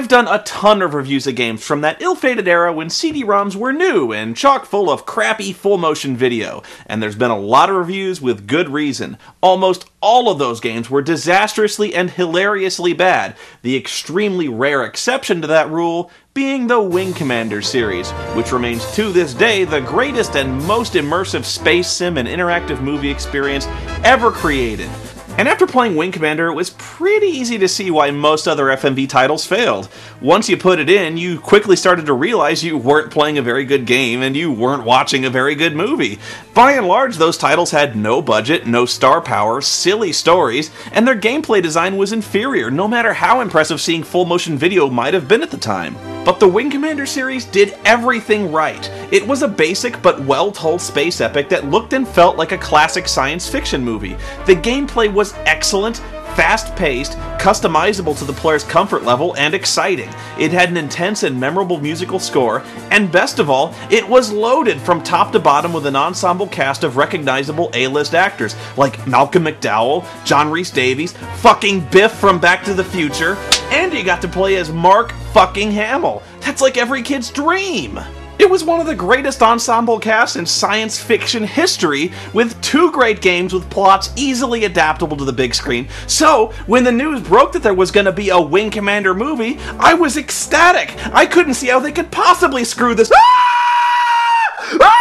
I've done a ton of reviews of games from that ill-fated era when CD-ROMs were new and chock full of crappy full-motion video, and there's been a lot of reviews with good reason. Almost all of those games were disastrously and hilariously bad, the extremely rare exception to that rule being the Wing Commander series, which remains to this day the greatest and most immersive space sim and interactive movie experience ever created. And after playing Wing Commander, it was pretty easy to see why most other FMV titles failed. Once you put it in, you quickly started to realize you weren't playing a very good game and you weren't watching a very good movie. By and large, those titles had no budget, no star power, silly stories, and their gameplay design was inferior, no matter how impressive seeing full motion video might have been at the time. But the Wing Commander series did everything right. It was a basic but well-told space epic that looked and felt like a classic science fiction movie. The gameplay was excellent, fast-paced, customizable to the player's comfort level, and exciting. It had an intense and memorable musical score, and best of all, it was loaded from top to bottom with an ensemble cast of recognizable A-list actors, like Malcolm McDowell, John Rhys Davies, fucking Biff from Back to the Future, and you got to play as Mark fucking Hamill. That's like every kid's dream! It was one of the greatest ensemble casts in science fiction history, with 2 great games with plots easily adaptable to the big screen. So, when the news broke that there was going to be a Wing Commander movie, I was ecstatic! I couldn't see how they could possibly screw this. Ah! Ah!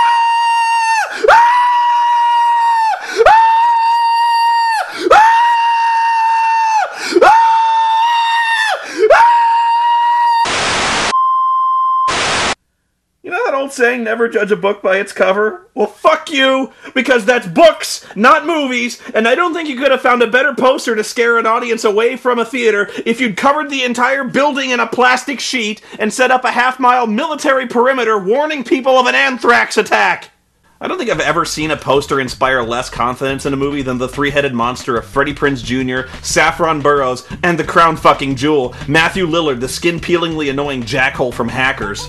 Saying never judge a book by its cover? Well, fuck you, because that's books, not movies, and I don't think you could have found a better poster to scare an audience away from a theater if you'd covered the entire building in a plastic sheet and set up a half-mile military perimeter warning people of an anthrax attack. I don't think I've ever seen a poster inspire less confidence in a movie than the 3-headed monster of Freddie Prinze Jr., Saffron Burrows, and the crown fucking jewel, Matthew Lillard, the skin-peelingly annoying jackhole from Hackers.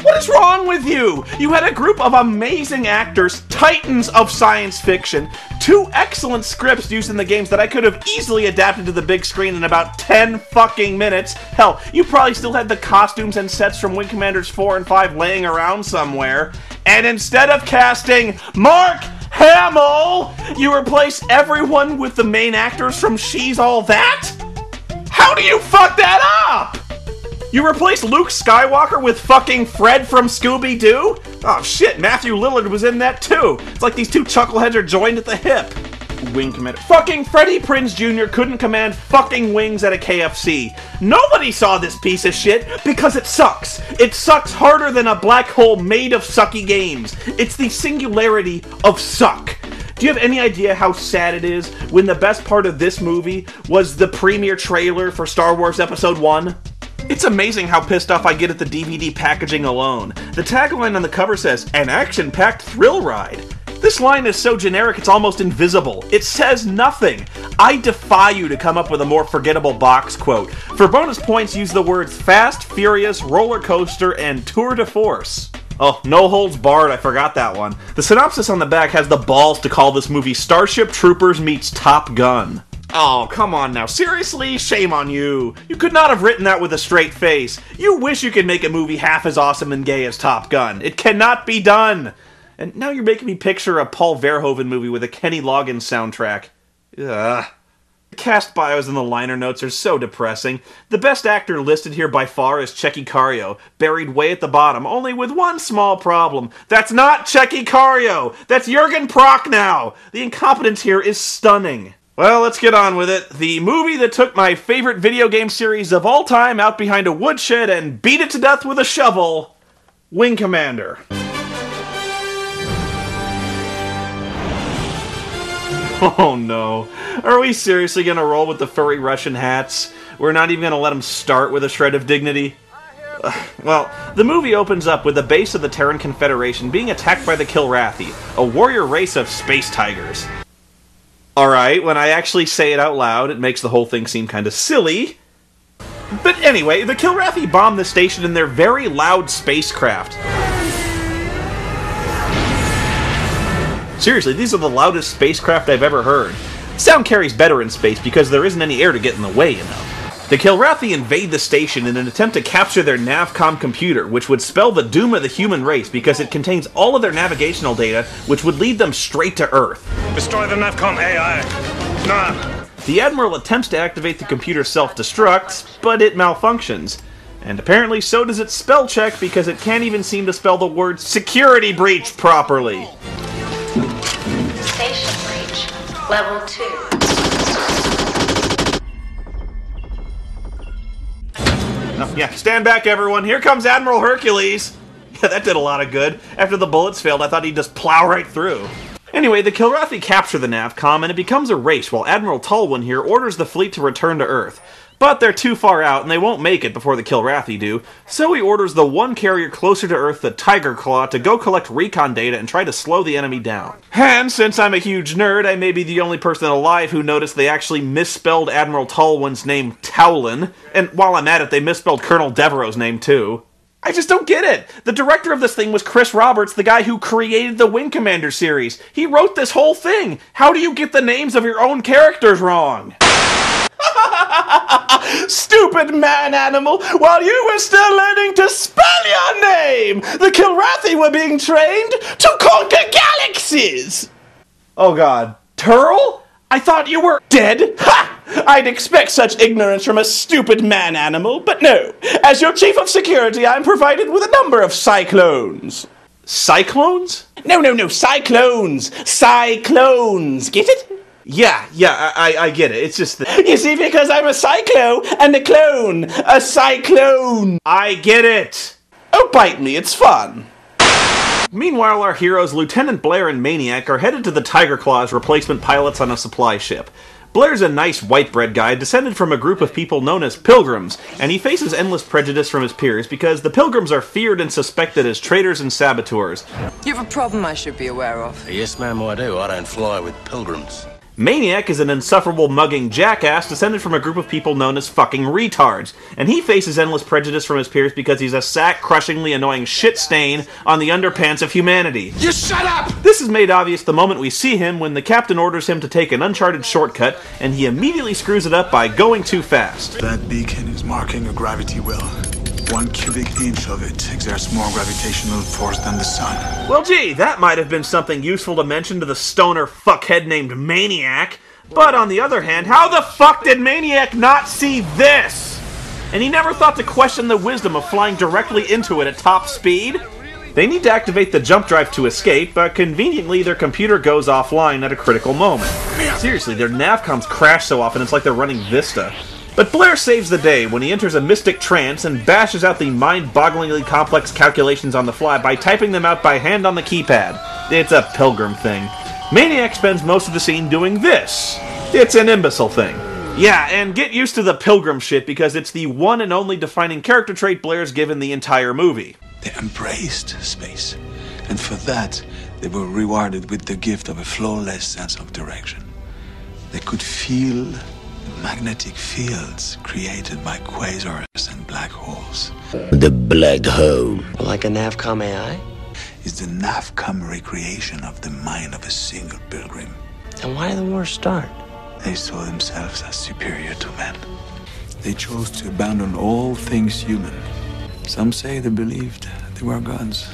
What is wrong with you? You had a group of amazing actors, titans of science fiction, 2 excellent scripts used in the games that I could have easily adapted to the big screen in about 10 fucking minutes. Hell, you probably still had the costumes and sets from Wing Commanders 4 and 5 laying around somewhere. And instead of casting Mark Hamill, you replace everyone with the main actors from She's All That? How do you fuck that up? You replaced Luke Skywalker with fucking Fred from Scooby-Doo? Oh shit, Matthew Lillard was in that too. It's like these 2 chuckleheads are joined at the hip. Wing Commander. Fucking Freddie Prinze Jr. couldn't command fucking wings at a KFC. Nobody saw this piece of shit because it sucks. It sucks harder than a black hole made of sucky games. It's the singularity of suck. Do you have any idea how sad it is when the best part of this movie was the premiere trailer for Star Wars Episode 1? It's amazing how pissed off I get at the DVD packaging alone. The tagline on the cover says, "An action-packed thrill ride." This line is so generic it's almost invisible. It says nothing. I defy you to come up with a more forgettable box quote. For bonus points, use the words fast, furious, roller coaster, and tour de force. Oh, no holds barred, I forgot that one. The synopsis on the back has the balls to call this movie Starship Troopers meets Top Gun. Oh, come on now. Seriously? Shame on you. You could not have written that with a straight face. You wish you could make a movie half as awesome and gay as Top Gun. It cannot be done. And now you're making me picture a Paul Verhoeven movie with a Kenny Loggins soundtrack. Ugh. The cast bios and the liner notes are so depressing. The best actor listed here by far is Checky Cario, buried way at the bottom, only with one small problem. That's not Checky Cario! That's Jürgen Prochnow! The incompetence here is stunning. Well, let's get on with it. The movie that took my favorite video game series of all time out behind a woodshed and beat it to death with a shovel, Wing Commander. Oh no. Are we seriously gonna roll with the furry Russian hats? We're not even gonna let them start with a shred of dignity? Well, the movie opens up with the base of the Terran Confederation being attacked by the Kilrathi, a warrior race of space tigers. Alright, when I actually say it out loud, it makes the whole thing seem kind of silly. But anyway, the Kilrathi bomb the station in their very loud spacecraft. Seriously, these are the loudest spacecraft I've ever heard. Sound carries better in space because there isn't any air to get in the way, you know. The Kilrathi invade the station in an attempt to capture their Navcom computer, which would spell the doom of the human race because it contains all of their navigational data, which would lead them straight to Earth. Destroy the Navcom AI. Nah. The Admiral attempts to activate the computer's self-destruct, but it malfunctions. And apparently so does its spell check because it can't even seem to spell the word security breach properly. Station breach. Level 2. Oh, yeah, stand back everyone, here comes Admiral Hercules! Yeah, that did a lot of good. After the bullets failed, I thought he'd just plow right through. Anyway, the Kilrathi capture the Navcom, and it becomes a race while Admiral Tulwyn here orders the fleet to return to Earth. But they're too far out, and they won't make it before the Kilrathi do, so he orders the one carrier closer to Earth, the Tiger Claw, to go collect recon data and try to slow the enemy down. And since I'm a huge nerd, I may be the only person alive who noticed they actually misspelled Admiral Tulwyn's name Towlin, and while I'm at it, they misspelled Colonel Devereaux's name too. I just don't get it! The director of this thing was Chris Roberts, the guy who created the Wing Commander series. He wrote this whole thing! How do you get the names of your own characters wrong? Stupid man-animal! While you were still learning to spell your name, the Kilrathi were being trained to conquer galaxies! Oh god. Turl? I thought you were dead? Ha! I'd expect such ignorance from a stupid man-animal, but no. As your chief of security, I'm provided with a number of cyclones. Cyclones? No, cyclones! Cyclones! Get it? Yeah, I get it. It's just that... You see, because I'm a cyclo and a clone. A cyclone. I get it. Oh, bite me. It's fun. Meanwhile, our heroes, Lieutenant Blair and Maniac, are headed to the Tiger Claw as replacement pilots on a supply ship. Blair's a nice white bread guy descended from a group of people known as Pilgrims, and he faces endless prejudice from his peers because the Pilgrims are feared and suspected as traitors and saboteurs. You have a problem I should be aware of? Yes, ma'am, I do. I don't fly with pilgrims. Maniac is an insufferable mugging jackass descended from a group of people known as fucking retards, and he faces endless prejudice from his peers because he's a sack-crushingly annoying shit stain on the underpants of humanity. You shut up! This is made obvious the moment we see him when the captain orders him to take an uncharted shortcut, and he immediately screws it up by going too fast. That beacon is marking a gravity well. 1 cubic inch of it exerts more gravitational force than the sun. Well gee, that might have been something useful to mention to the stoner fuckhead named Maniac. But on the other hand, how the fuck did Maniac not see this? And he never thought to question the wisdom of flying directly into it at top speed? They need to activate the jump drive to escape, but conveniently their computer goes offline at a critical moment. Seriously, their navcoms crash so often it's like they're running Vista. But Blair saves the day when he enters a mystic trance and bashes out the mind-bogglingly complex calculations on the fly by typing them out by hand on the keypad. It's a pilgrim thing. Maniac spends most of the scene doing this. It's an imbecile thing. Yeah, and get used to the pilgrim shit because it's the one and only defining character trait Blair's given the entire movie. They embraced space, and for that, they were rewarded with the gift of a flawless sense of direction. They could feel the magnetic fields created by quasars and black holes. The black hole. Like a Navcom AI? Is the Navcom recreation of the mind of a single pilgrim. Then why did the war start? They saw themselves as superior to men. They chose to abandon all things human. Some say they believed they were gods.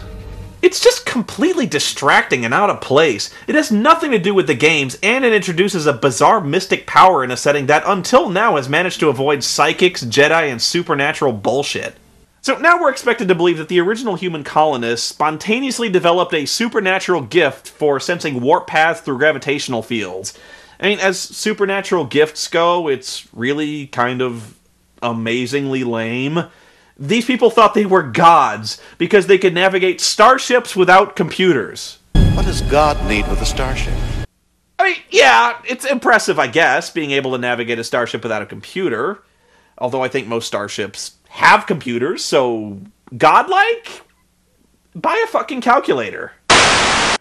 It's just completely distracting and out of place. It has nothing to do with the games, and it introduces a bizarre mystic power in a setting that until now has managed to avoid psychics, Jedi, and supernatural bullshit. So now we're expected to believe that the original human colonists spontaneously developed a supernatural gift for sensing warp paths through gravitational fields. I mean, as supernatural gifts go, it's really kind of amazingly lame. These people thought they were gods because they could navigate starships without computers. What does God need with a starship? I mean, yeah, it's impressive, I guess, being able to navigate a starship without a computer. Although I think most starships have computers, so godlike? Buy a fucking calculator.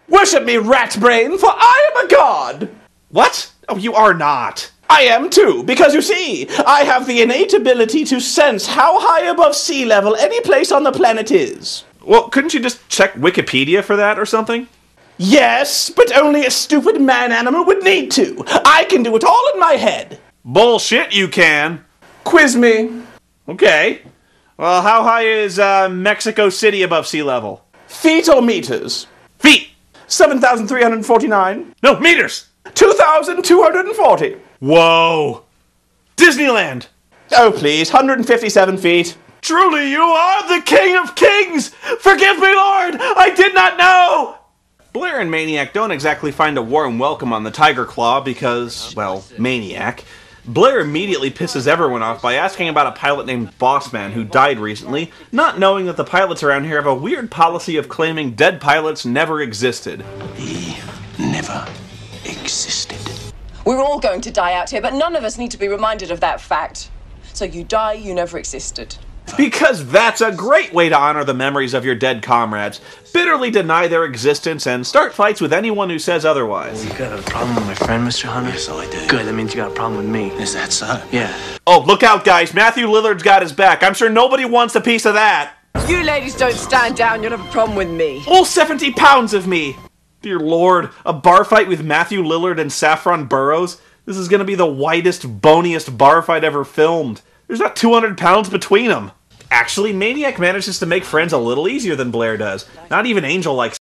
Worship me, rat brain, for I am a god! What? Oh, you are not. I am too, because you see, I have the innate ability to sense how high above sea level any place on the planet is. Well, couldn't you just check Wikipedia for that or something? Yes, but only a stupid man-animal would need to. I can do it all in my head. Bullshit, you can. Quiz me. Okay. Well, how high is Mexico City above sea level? Feet or meters? Feet. 7,349. No, meters. 2,240. Whoa. Disneyland. Oh, please. 157 feet. Truly, you are the King of Kings! Forgive me, Lord! I did not know! Blair and Maniac don't exactly find a warm welcome on the Tiger Claw because, well, Maniac. Blair immediately pisses everyone off by asking about a pilot named Bossman who died recently, not knowing that the pilots around here have a weird policy of claiming dead pilots never existed. He never existed. We're all going to die out here, but none of us need to be reminded of that fact. So you die, you never existed. Because that's a great way to honor the memories of your dead comrades. Bitterly deny their existence and start fights with anyone who says otherwise. You got a problem with my friend, Mr. Hunter? Yes, I do. Good, that means you got a problem with me. Is that so? Yeah. Oh, look out, guys. Matthew Lillard's got his back. I'm sure nobody wants a piece of that. You ladies don't stand down, you'll have a problem with me. All 70 pounds of me. Dear Lord, a bar fight with Matthew Lillard and Saffron Burrows? This is going to be the whitest, boniest bar fight ever filmed. There's not 200 pounds between them. Actually, Maniac manages to make friends a little easier than Blair does. Not even Angel likes